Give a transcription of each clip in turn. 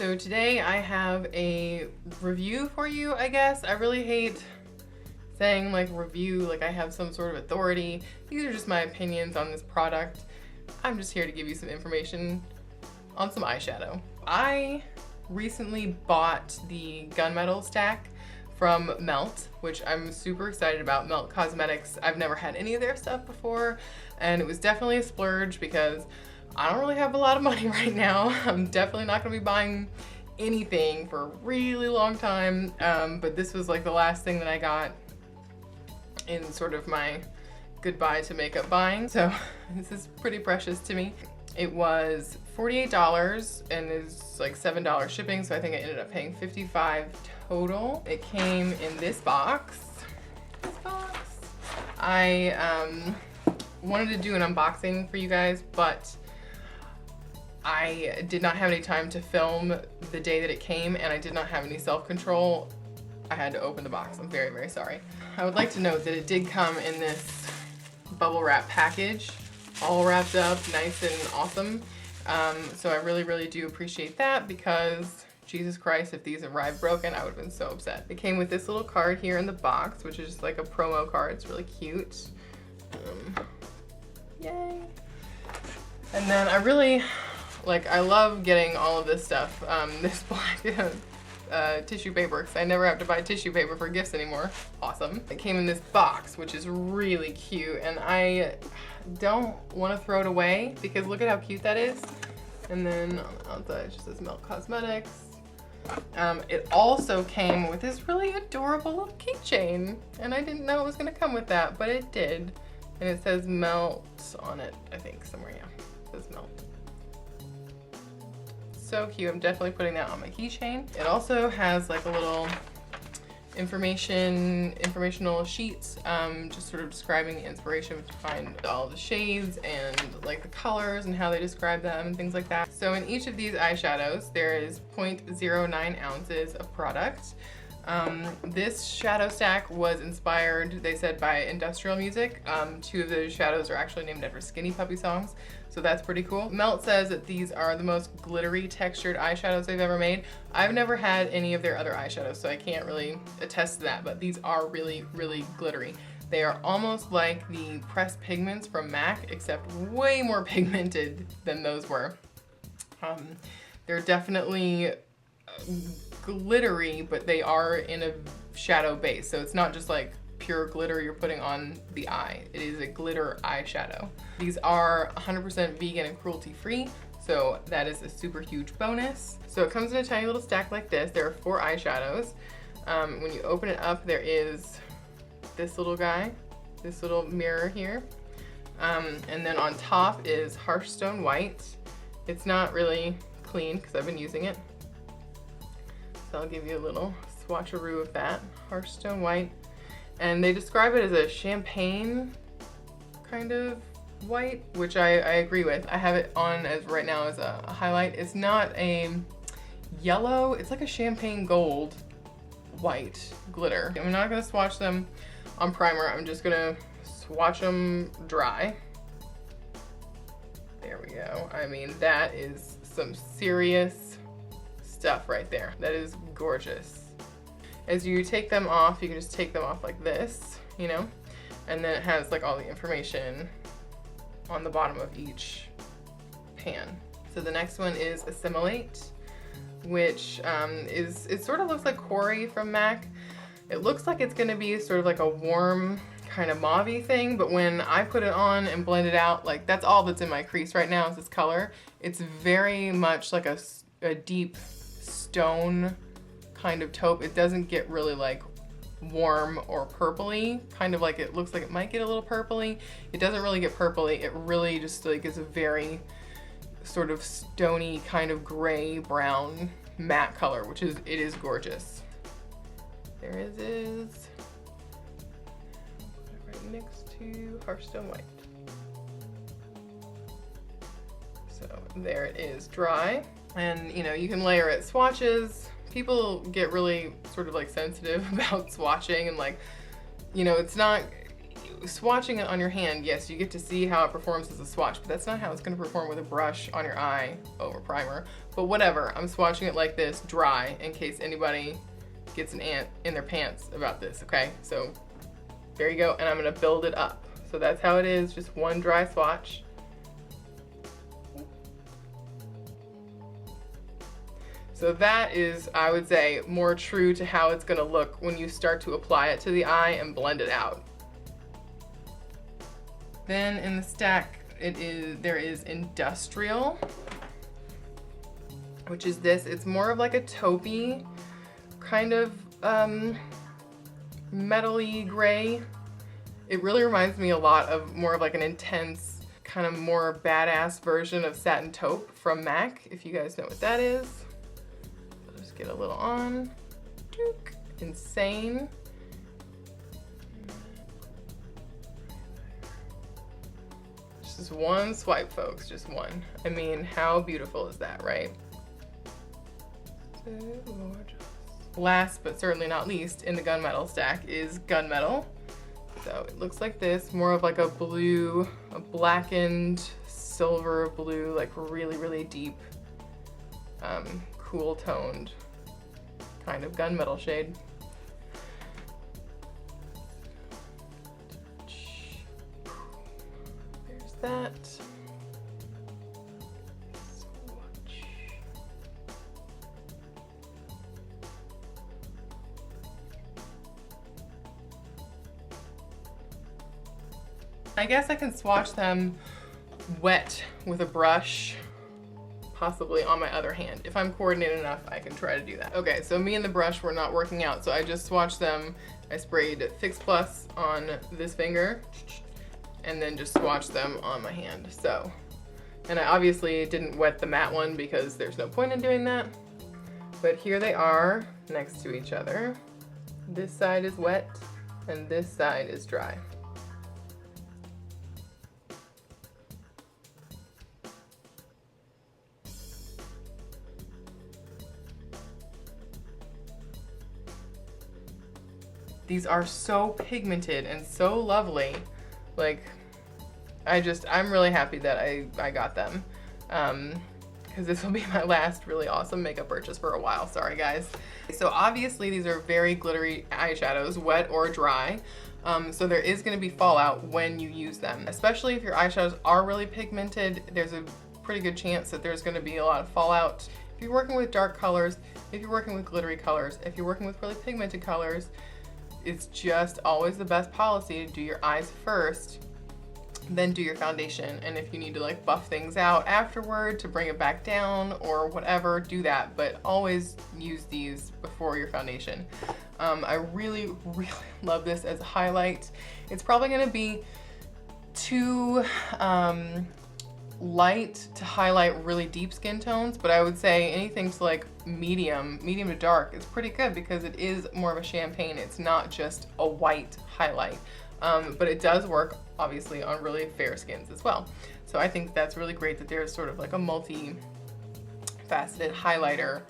So today I have a review for you, I guess. I really hate saying like review like I have some sort of authority. These are just my opinions on this product. I'm just here to give you some information on some eyeshadow. I recently bought the Gunmetal Stack from Melt, which I'm super excited about. Melt Cosmetics. I've never had any of their stuff before, and it was definitely a splurge because I don't really have a lot of money right now. I'm definitely not gonna be buying anything for a really long time, but this was like the last thing that I got in sort of my goodbye to makeup buying, so this is pretty precious to me. It was $48 and is like $7 shipping, so I think I ended up paying $55 total. It came in this box. I wanted to do an unboxing for you guys, but I did not have any time to film the day that it came, and I did not have any self-control. I had to open the box. I'm very, very sorry. I would like to note that it did come in this bubble wrap package, all wrapped up nice and awesome. So I really, really do appreciate that, because Jesus Christ, if these arrived broken, I would have been so upset. It came with this little card here in the box, which is just like a promo card. It's really cute. Yay. And then I really, I love getting all of this stuff. This black tissue paper, because I never have to buy tissue paper for gifts anymore. Awesome. It came in this box, which is really cute, and I don't want to throw it away because look at how cute that is. And then on the outside it just says Melt Cosmetics. It also came with this really adorable little keychain, and I didn't know it was going to come with that, but it did. And it says Melt on it, I think, somewhere, yeah. It says Melt. So cute. I'm definitely putting that on my keychain. It also has like a little informational sheets, just sort of describing the inspiration behind all the shades and like the colors and how they describe them and things like that. So in each of these eyeshadows, there is 0.09 ounces of product. This shadow stack was inspired, they said, by industrial music. Two of the shadows are actually named after Skinny Puppy songs, so that's pretty cool. Melt says that these are the most glittery textured eyeshadows they've ever made. I've never had any of their other eyeshadows, so I can't really attest to that, but these are really, really glittery. They are almost like the pressed pigments from MAC, except way more pigmented than those were. They're definitely glittery, but they are in a shadow base, so it's not just like pure glitter you're putting on the eye. It is a glitter eyeshadow. These are 100% vegan and cruelty free, so that is a super huge bonus. So it comes in a tiny little stack like this. There are 4 eyeshadows. When you open it up, there is this little guy, this little mirror here, and then on top is Harsh Stone White. It's not really clean because I've been using it, so I'll give you a little swatcheroo of that. Harsh Stone White. And they describe it as a champagne kind of white, which I agree with. I have it on as right now as a highlight. It's not a yellow, it's like a champagne gold white glitter. I'm not gonna swatch them on primer. I'm just gonna swatch them dry. There we go. I mean, that is some serious stuff right there. That is gorgeous. As you take them off, you can just take them off like this, you know, and then it has like all the information on the bottom of each pan. So the next one is Assimilate, which it sort of looks like Quarry from MAC. It looks like it's gonna be sort of like a warm kind of mauve-y thing, but when I put it on and blend it out, like that's all that's in my crease right now is this color. It's very much like a deep stone kind of taupe. It doesn't get really like warm or purpley, kind of like it looks like it might get a little purpley. It doesn't really get purpley. It really just like is a very sort of stony kind of gray brown matte color, which is, it is gorgeous. There it is. Put it right next to Harsh Stone White. So there it is, dry. And you know, you can layer it swatches. People get really sort of like sensitive about swatching and like, you know, it's not, swatching it on your hand, yes, you get to see how it performs as a swatch, but that's not how it's gonna perform with a brush on your eye over primer. But whatever, I'm swatching it like this, dry, in case anybody gets an ant in their pants about this, okay? So there you go, and I'm gonna build it up. So that's how it is, just one dry swatch. So that is, I would say, more true to how it's gonna look when you start to apply it to the eye and blend it out. Then in the stack, there is Industrial, which is this. It's more of like a taupey, kind of metally gray. It really reminds me a lot of more of like an intense, kind of more badass version of Satin Taupe from MAC, if you guys know what that is. Just get a little on. Insane. Just one swipe, folks, just one. I mean, how beautiful is that, right? So gorgeous. Last but certainly not least in the Gunmetal stack is Gunmetal. So it looks like this, more of like a blue, a blackened silver blue, like really, really deep, cool toned kind of gunmetal shade. There's that. Swatch. I guess I can swatch them wet with a brush, possibly on my other hand. If I'm coordinated enough, I can try to do that. Okay, so me and the brush were not working out, so I just swatched them. I sprayed Fix Plus on this finger, and then just swatched them on my hand. So, and I obviously didn't wet the matte one because there's no point in doing that. But here they are next to each other. This side is wet, and this side is dry. These are so pigmented and so lovely. Like, I'm really happy that I got them. Because this will be my last really awesome makeup purchase for a while. Sorry, guys. So obviously these are very glittery eyeshadows, wet or dry. So there is going to be fallout when you use them. Especially if your eyeshadows are really pigmented, there's a pretty good chance that there's going to be a lot of fallout. If you're working with dark colors, if you're working with glittery colors, if you're working with really pigmented colors, it's just always the best policy to do your eyes first, then do your foundation. And if you need to like buff things out afterward to bring it back down or whatever, do that, but always use these before your foundation. I really, really love this as a highlight. It's probably gonna be too light to highlight really deep skin tones, but I would say anything to like medium to dark is pretty good because it is more of a champagne. It's not just a white highlight, but it does work obviously on really fair skins as well. So I think that's really great that there's sort of like a multi-faceted highlighter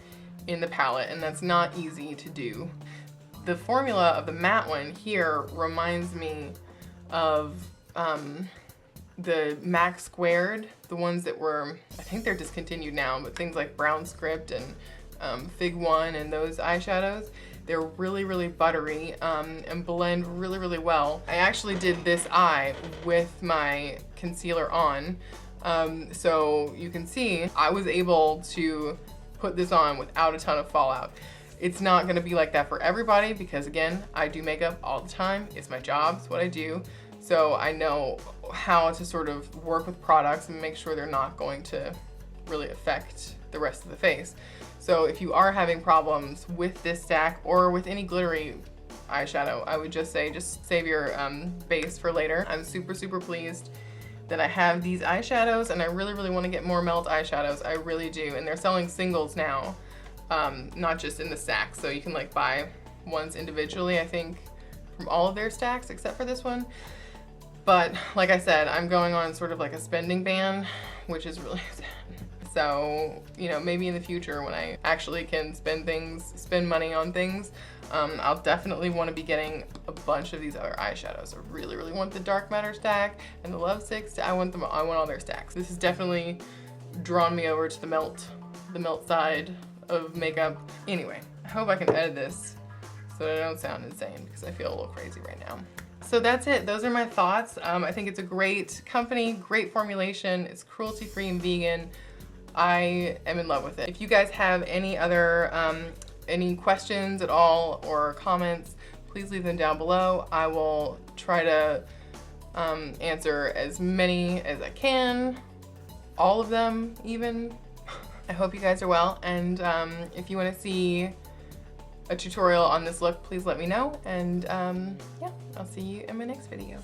in the palette, and that's not easy to do. The formula of the matte one here reminds me of the MAC Squared, the ones that were, I think they're discontinued now, but things like Brown Script and Fig One and those eyeshadows, they're really, really buttery and blend really, really well. I actually did this eye with my concealer on, so you can see I was able to put this on without a ton of fallout. It's not gonna be like that for everybody because again, I do makeup all the time. It's my job, it's what I do. So I know how to sort of work with products and make sure they're not going to really affect the rest of the face. So if you are having problems with this stack or with any glittery eyeshadow, I would just say, just save your base for later. I'm super, super pleased that I have these eyeshadows, and I really, really want to get more melt eyeshadows. I really do. And they're selling singles now, not just in the stack. So you can like buy ones individually, I think, from all of their stacks except for this one. But like I said, I'm going on sort of like a spending ban, which is really So, you know, maybe in the future when I actually can spend money on things, I'll definitely want to be getting a bunch of these other eyeshadows. I really, really want the Dark Matter stack and the Love Sticks. I want all their stacks. This has definitely drawn me over to the melt side of makeup. Anyway, I hope I can edit this so that I don't sound insane because I feel a little crazy right now. So that's it. Those are my thoughts. I think it's a great company, great formulation. It's cruelty-free and vegan. I am in love with it. If you guys have any other, any questions at all or comments, please leave them down below. I will try to answer as many as I can, all of them even. I hope you guys are well, and if you want to see a tutorial on this look, please let me know, and yeah, I'll see you in my next video.